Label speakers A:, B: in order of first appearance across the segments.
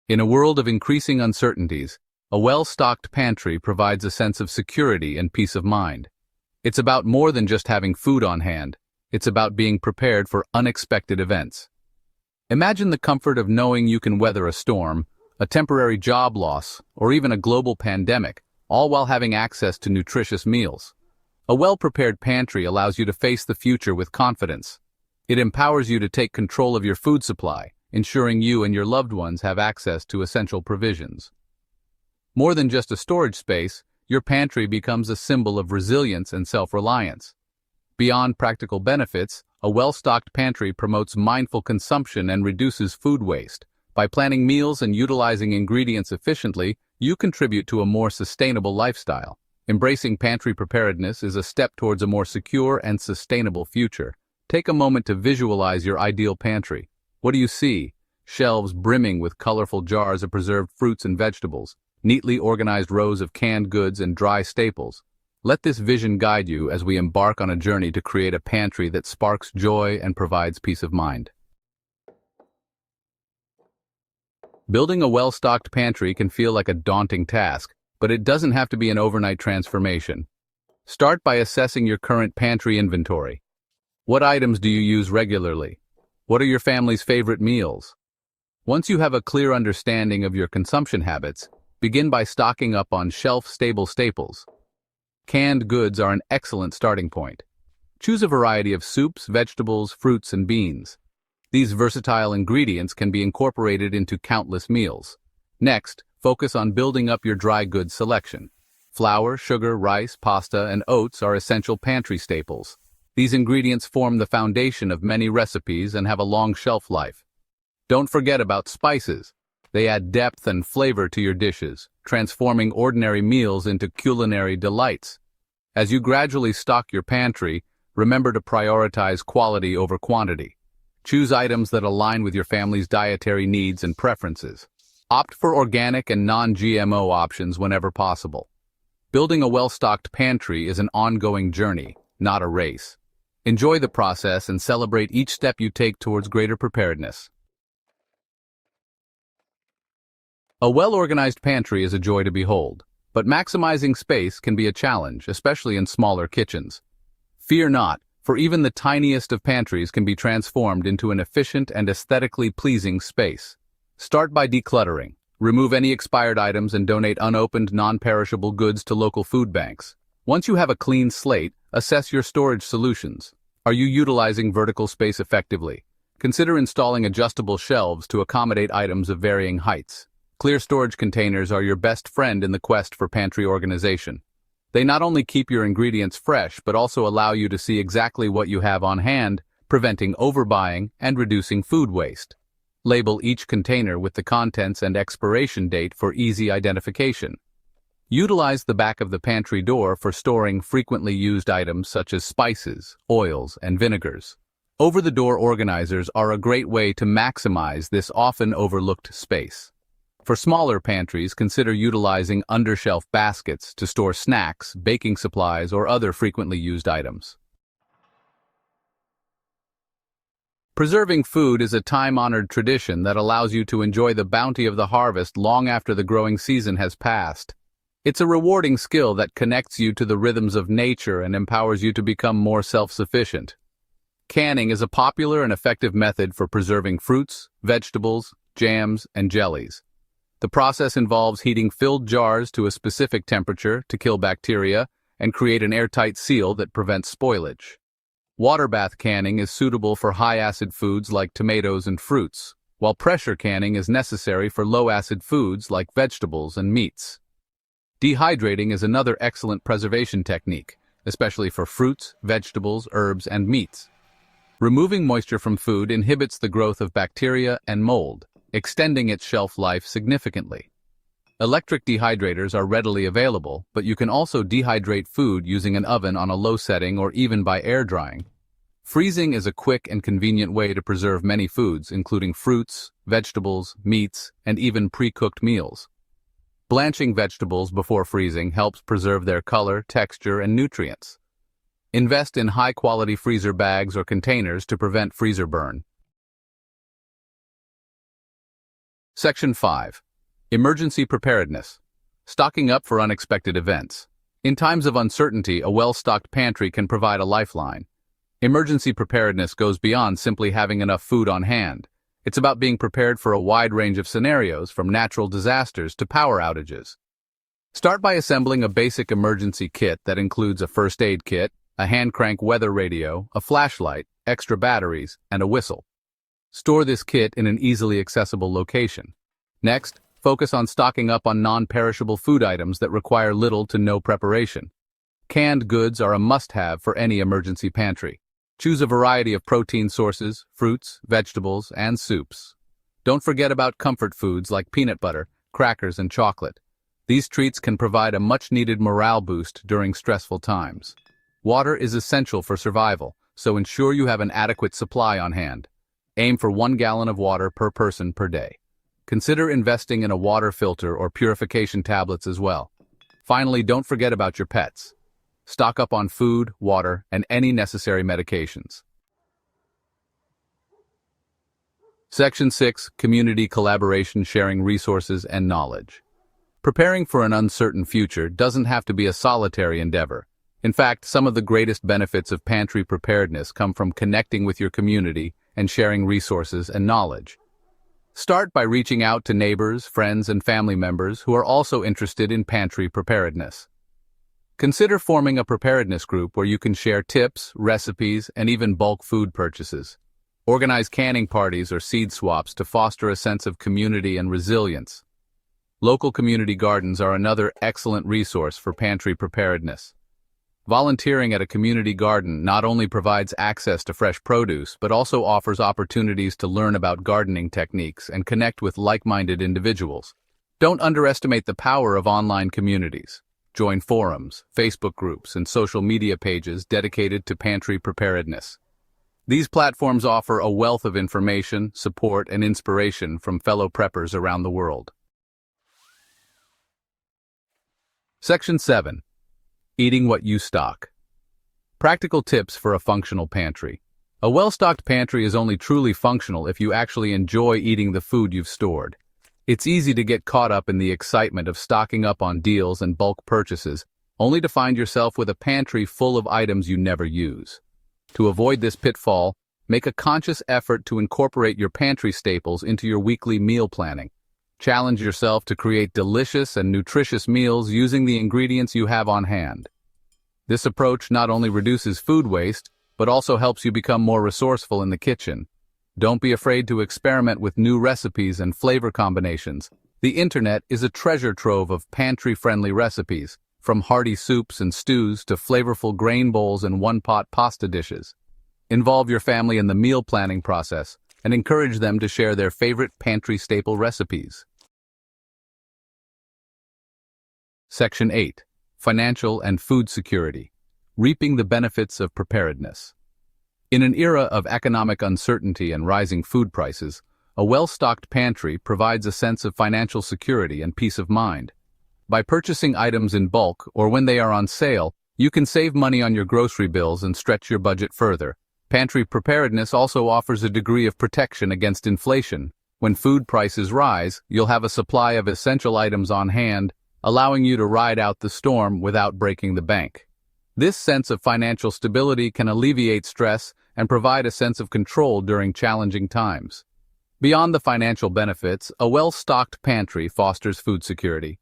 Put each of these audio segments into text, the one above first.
A: In a world of increasing uncertainties, a well-stocked pantry provides a sense of security and peace of mind. It's about more than just having food on hand. It's about being prepared for unexpected events. Imagine the comfort of knowing you can weather a storm, a temporary job loss, or even a global pandemic, all while having access to nutritious meals. A well-prepared pantry allows you to face the future with confidence. It empowers you to take control of your food supply, ensuring you and your loved ones have access to essential provisions. More than just a storage space, your pantry becomes a symbol of resilience and self-reliance. Beyond practical benefits, a well-stocked pantry promotes mindful consumption and reduces food waste. By planning meals and utilizing ingredients efficiently, you contribute to a more sustainable lifestyle. Embracing pantry preparedness is a step towards a more secure and sustainable future. Take a moment to visualize your ideal pantry. What do you see? Shelves brimming with colorful jars of preserved fruits and vegetables, neatly organized rows of canned goods and dry staples. Let this vision guide you as we embark on a journey to create a pantry that sparks joy and provides peace of mind. Building a well-stocked pantry can feel like a daunting task, but it doesn't have to be an overnight transformation. Start by assessing your current pantry inventory. What items do you use regularly? What are your family's favorite meals? Once you have a clear understanding of your consumption habits, begin by stocking up on shelf-stable staples. Canned goods are an excellent starting point. Choose a variety of soups, vegetables, fruits, and beans. These versatile ingredients can be incorporated into countless meals. Next, focus on building up your dry goods selection. Flour, sugar, rice, pasta, and oats are essential pantry staples. These ingredients form the foundation of many recipes and have a long shelf life. Don't forget about spices. They add depth and flavor to your dishes, transforming ordinary meals into culinary delights. As you gradually stock your pantry, remember to prioritize quality over quantity. Choose items that align with your family's dietary needs and preferences. Opt for organic and non-GMO options whenever possible. Building a well-stocked pantry is an ongoing journey, not a race. Enjoy the process and celebrate each step you take towards greater preparedness. A well-organized pantry is a joy to behold, but maximizing space can be a challenge, especially in smaller kitchens. Fear not, for even the tiniest of pantries can be transformed into an efficient and aesthetically pleasing space. Start by decluttering. Remove any expired items and donate unopened, non-perishable goods to local food banks. Once you have a clean slate, assess your storage solutions. Are you utilizing vertical space effectively? Consider installing adjustable shelves to accommodate items of varying heights. Clear storage containers are your best friend in the quest for pantry organization. They not only keep your ingredients fresh, but also allow you to see exactly what you have on hand, preventing overbuying and reducing food waste. Label each container with the contents and expiration date for easy identification. Utilize the back of the pantry door for storing frequently used items such as spices, oils, and vinegars. Over-the-door organizers are a great way to maximize this often overlooked space. For smaller pantries, consider utilizing undershelf baskets to store snacks, baking supplies, or other frequently used items. Preserving food is a time-honored tradition that allows you to enjoy the bounty of the harvest long after the growing season has passed. It's a rewarding skill that connects you to the rhythms of nature and empowers you to become more self-sufficient. Canning is a popular and effective method for preserving fruits, vegetables, jams, and jellies. The process involves heating filled jars to a specific temperature to kill bacteria and create an airtight seal that prevents spoilage. Water bath canning is suitable for high-acid foods like tomatoes and fruits, while pressure canning is necessary for low-acid foods like vegetables and meats. Dehydrating is another excellent preservation technique, especially for fruits, vegetables, herbs, and meats. Removing moisture from food inhibits the growth of bacteria and mold, extending its shelf life significantly. Electric dehydrators are readily available, but you can also dehydrate food using an oven on a low setting or even by air drying. Freezing is a quick and convenient way to preserve many foods, including fruits, vegetables, meats, and even pre-cooked meals. Blanching vegetables before freezing helps preserve their color, texture, and nutrients. Invest in high-quality freezer bags or containers to prevent freezer burn. Section 5. Emergency Preparedness. Stocking up for unexpected events. In times of uncertainty, a well-stocked pantry can provide a lifeline. Emergency preparedness goes beyond simply having enough food on hand. It's about being prepared for a wide range of scenarios, from natural disasters to power outages. Start by assembling a basic emergency kit that includes a first aid kit, a hand crank weather radio, a flashlight, extra batteries, and a whistle. Store this kit in an easily accessible location. Next, focus on stocking up on non-perishable food items that require little to no preparation. Canned goods are a must-have for any emergency pantry. Choose a variety of protein sources, fruits, vegetables, and soups. Don't forget about comfort foods like peanut butter, crackers, and chocolate. These treats can provide a much-needed morale boost during stressful times. Water is essential for survival, so ensure you have an adequate supply on hand. Aim for 1 gallon of water per person per day. Consider investing in a water filter or purification tablets as well. Finally, don't forget about your pets. Stock up on food, water, and any necessary medications. Section 6. Community collaboration, sharing resources and knowledge. Preparing for an uncertain future doesn't have to be a solitary endeavor. In fact, some of the greatest benefits of pantry preparedness come from connecting with your community and sharing resources and knowledge. Start by reaching out to neighbors, friends, and family members who are also interested in pantry preparedness. Consider forming a preparedness group where you can share tips, recipes, and even bulk food purchases. Organize canning parties or seed swaps to foster a sense of community and resilience. Local community gardens are another excellent resource for pantry preparedness. Volunteering at a community garden not only provides access to fresh produce, but also offers opportunities to learn about gardening techniques and connect with like-minded individuals. Don't underestimate the power of online communities. Join forums, Facebook groups, and social media pages dedicated to pantry preparedness. These platforms offer a wealth of information, support, and inspiration from fellow preppers around the world. Section 7. Eating what you stock. Practical tips for a functional pantry. A well-stocked pantry is only truly functional if you actually enjoy eating the food you've stored. It's easy to get caught up in the excitement of stocking up on deals and bulk purchases, only to find yourself with a pantry full of items you never use. To avoid this pitfall, make a conscious effort to incorporate your pantry staples into your weekly meal planning. Challenge yourself to create delicious and nutritious meals using the ingredients you have on hand. This approach not only reduces food waste, but also helps you become more resourceful in the kitchen. Don't be afraid to experiment with new recipes and flavor combinations. The internet is a treasure trove of pantry-friendly recipes, from hearty soups and stews to flavorful grain bowls and one-pot pasta dishes. Involve your family in the meal planning process and encourage them to share their favorite pantry staple recipes. Section 8. Financial and food security. Reaping the benefits of preparedness. In an era of economic uncertainty and rising food prices, a well-stocked pantry provides a sense of financial security and peace of mind. By purchasing items in bulk or when they are on sale, you can save money on your grocery bills and stretch your budget further. Pantry preparedness also offers a degree of protection against inflation. When food prices rise, you'll have a supply of essential items on hand, allowing you to ride out the storm without breaking the bank. This sense of financial stability can alleviate stress and provide a sense of control during challenging times. Beyond the financial benefits, a well-stocked pantry fosters food security.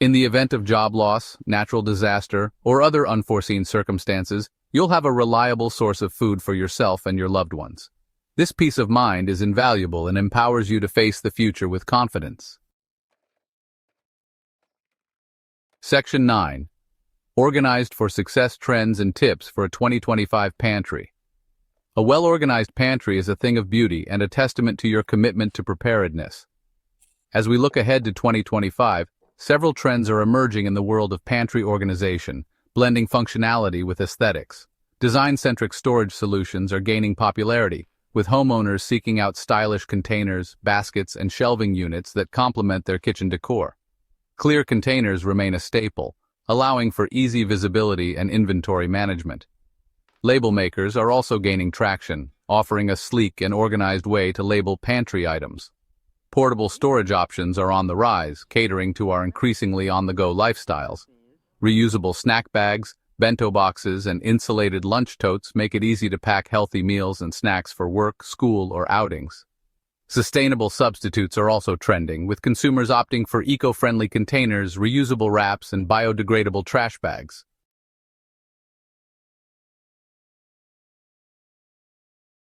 A: In the event of job loss, natural disaster, or other unforeseen circumstances, you'll have a reliable source of food for yourself and your loved ones. This peace of mind is invaluable and empowers you to face the future with confidence. Section 9. Organized for success trends and tips for a 2025 pantry. A well-organized pantry is a thing of beauty and a testament to your commitment to preparedness. As we look ahead to 2025, several trends are emerging in the world of pantry organization, blending functionality with aesthetics. Design-centric storage solutions are gaining popularity, with homeowners seeking out stylish containers, baskets, and shelving units that complement their kitchen decor. Clear containers remain a staple, allowing for easy visibility and inventory management. Label makers are also gaining traction, offering a sleek and organized way to label pantry items. Portable storage options are on the rise, catering to our increasingly on-the-go lifestyles. Reusable snack bags, bento boxes, and insulated lunch totes make it easy to pack healthy meals and snacks for work, school, or outings. Sustainable substitutes are also trending, with consumers opting for eco-friendly containers, reusable wraps, and biodegradable trash bags.